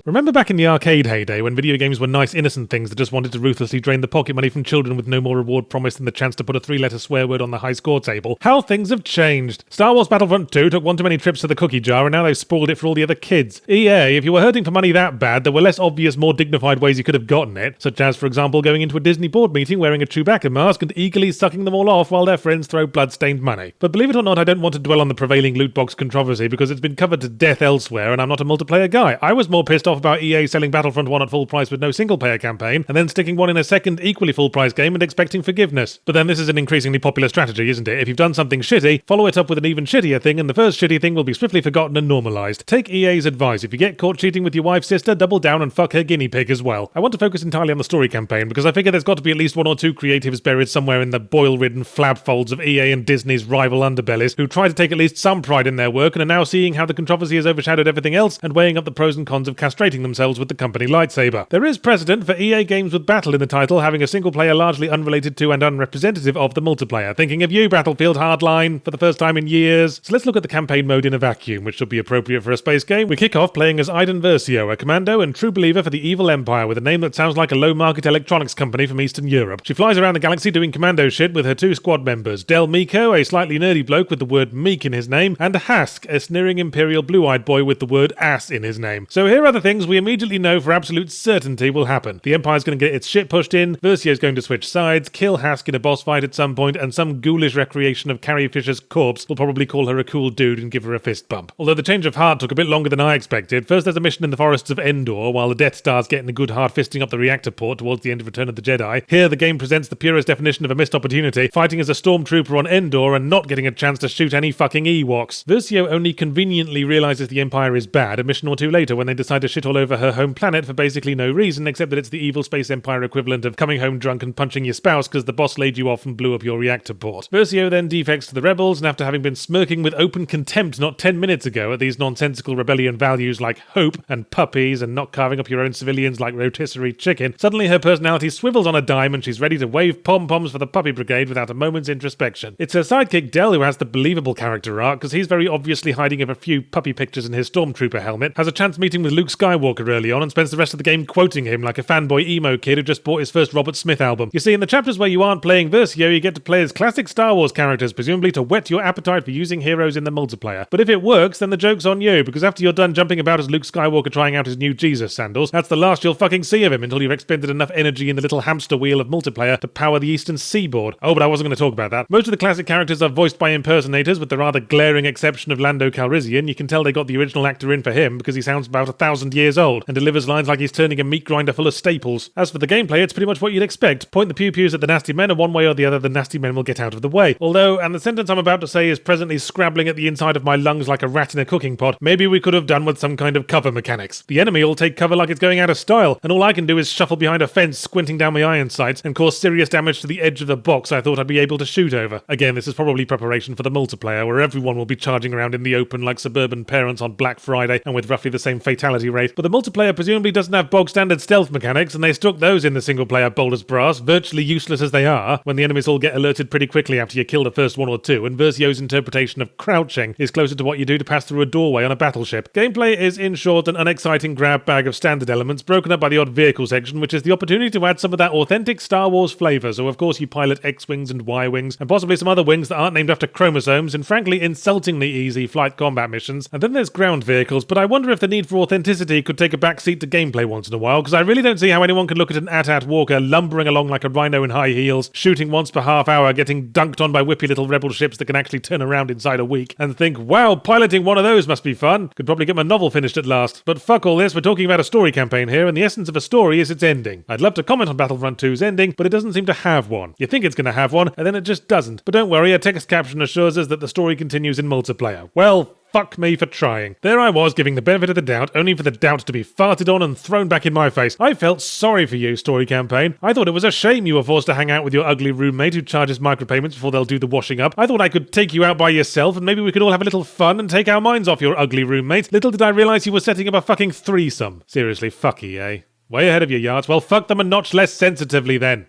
Remember back in the arcade heyday when video games were nice innocent things that just wanted to ruthlessly drain the pocket money from children with no more reward promised than the chance to put a 3-letter swear word on the high score table? How things have changed. Star Wars Battlefront 2 took one too many trips to the cookie jar and now they've spoiled it for all the other kids. EA, if you were hurting for money that bad, there were less obvious, more dignified ways you could have gotten it, such as, for example, going into a Disney board meeting wearing a Chewbacca mask and eagerly sucking them all off while their friends throw blood-stained money. But believe it or not, I don't want to dwell on the prevailing loot box controversy because it's been covered to death elsewhere and I'm not a multiplayer guy. I was more pissed off about EA selling Battlefront 1 at full price with no single-player campaign, and then sticking one in a second, equally full-price game and expecting forgiveness. But then this is an increasingly popular strategy, isn't it? If you've done something shitty, follow it up with an even shittier thing, and the first shitty thing will be swiftly forgotten and normalised. Take EA's advice. If you get caught cheating with your wife's sister, double down and fuck her guinea pig as well. I want to focus entirely on the story campaign, because I figure there's got to be at least one or two creatives buried somewhere in the boil-ridden flab folds of EA and Disney's rival underbellies, who try to take at least some pride in their work and are now seeing how the controversy has overshadowed everything else and weighing up the pros and cons of castrating themselves with the company lightsaber. There is precedent for EA games with battle in the title having a single player largely unrelated to and unrepresentative of the multiplayer. Thinking of you, Battlefield Hardline, for the first time in years. So let's look at the campaign mode in a vacuum, which should be appropriate for a space game. We kick off playing as Iden Versio, a commando and true believer for the evil empire with a name that sounds like a low-market electronics company from Eastern Europe. She flies around the galaxy doing commando shit with her two squad members, Del Meeko, a slightly nerdy bloke with the word meek in his name, and Hask, a sneering imperial blue-eyed boy with the word ass in his name. So here are the things we immediately know for absolute certainty will happen. The Empire's going to get its shit pushed in, Versio's going to switch sides, kill Hask in a boss fight at some point, and some ghoulish recreation of Carrie Fisher's corpse will probably call her a cool dude and give her a fist bump. Although the change of heart took a bit longer than I expected. First there's a mission in the forests of Endor, while the Death Star's getting a good hard fisting up the reactor port towards the end of Return of the Jedi. Here the game presents the purest definition of a missed opportunity, fighting as a stormtrooper on Endor and not getting a chance to shoot any fucking Ewoks. Versio only conveniently realises the Empire is bad a mission or two later when they decide to shit all over her home planet for basically no reason except that it's the evil space empire equivalent of coming home drunk and punching your spouse because the boss laid you off and blew up your reactor port. Versio then defects to the rebels, and after having been smirking with open contempt not 10 minutes ago at these nonsensical rebellion values like hope and puppies and not carving up your own civilians like rotisserie chicken, suddenly her personality swivels on a dime and she's ready to wave pom-poms for the puppy brigade without a moment's introspection. It's her sidekick Del who has the believable character arc, because he's very obviously hiding a few puppy pictures in his stormtrooper helmet, has a chance meeting with Luke Skywalker early on and spends the rest of the game quoting him like a fanboy emo kid who just bought his first Robert Smith album. You see, in the chapters where you aren't playing Versio, you get to play as classic Star Wars characters, presumably to whet your appetite for using heroes in the multiplayer. But if it works, then the joke's on you, because after you're done jumping about as Luke Skywalker trying out his new Jesus sandals, that's the last you'll fucking see of him until you've expended enough energy in the little hamster wheel of multiplayer to power the Eastern Seaboard. Oh, but I wasn't going to talk about that. Most of the classic characters are voiced by impersonators, with the rather glaring exception of Lando Calrissian. You can tell they got the original actor in for him, because he sounds about 1,000 years old, and delivers lines like he's turning a meat grinder full of staples. As for the gameplay, it's pretty much what you'd expect. Point the pew-pews at the nasty men, and one way or the other, the nasty men will get out of the way. Although, and the sentence I'm about to say is presently scrabbling at the inside of my lungs like a rat in a cooking pot, maybe we could have done with some kind of cover mechanics. The enemy will take cover like it's going out of style, and all I can do is shuffle behind a fence, squinting down my iron sights, and cause serious damage to the edge of the box I thought I'd be able to shoot over. Again, this is probably preparation for the multiplayer, where everyone will be charging around in the open like suburban parents on Black Friday, and with roughly the same fatality rate. But the multiplayer presumably doesn't have bog-standard stealth mechanics, and they stuck those in the single-player bold as brass, virtually useless as they are, when the enemies all get alerted pretty quickly after you kill the first one or two, and Versio's interpretation of crouching is closer to what you do to pass through a doorway on a battleship. Gameplay is, in short, an unexciting grab bag of standard elements, broken up by the odd vehicle section, which is the opportunity to add some of that authentic Star Wars flavour. So of course you pilot X-Wings and Y-Wings, and possibly some other wings that aren't named after chromosomes, and frankly insultingly easy flight combat missions. And then there's ground vehicles, but I wonder if the need for authenticity could take a backseat to gameplay once in a while, because I really don't see how anyone could look at an AT-AT Walker lumbering along like a rhino in high heels, shooting once per half hour, getting dunked on by whippy little rebel ships that can actually turn around inside a week, and think, wow, piloting one of those must be fun. Could probably get my novel finished at last. But fuck all this, we're talking about a story campaign here, and the essence of a story is its ending. I'd love to comment on Battlefront 2's ending, but it doesn't seem to have one. You think it's going to have one, and then it just doesn't. But don't worry, a text caption assures us that the story continues in multiplayer. Well, fuck me for trying. There I was, giving the benefit of the doubt, only for the doubt to be farted on and thrown back in my face. I felt sorry for you, story campaign. I thought it was a shame you were forced to hang out with your ugly roommate who charges micropayments before they'll do the washing up. I thought I could take you out by yourself and maybe we could all have a little fun and take our minds off your ugly roommate. Little did I realise you were setting up a fucking threesome. Seriously, fuck EA. Way ahead of your yards. Well, fuck them a notch less sensitively then.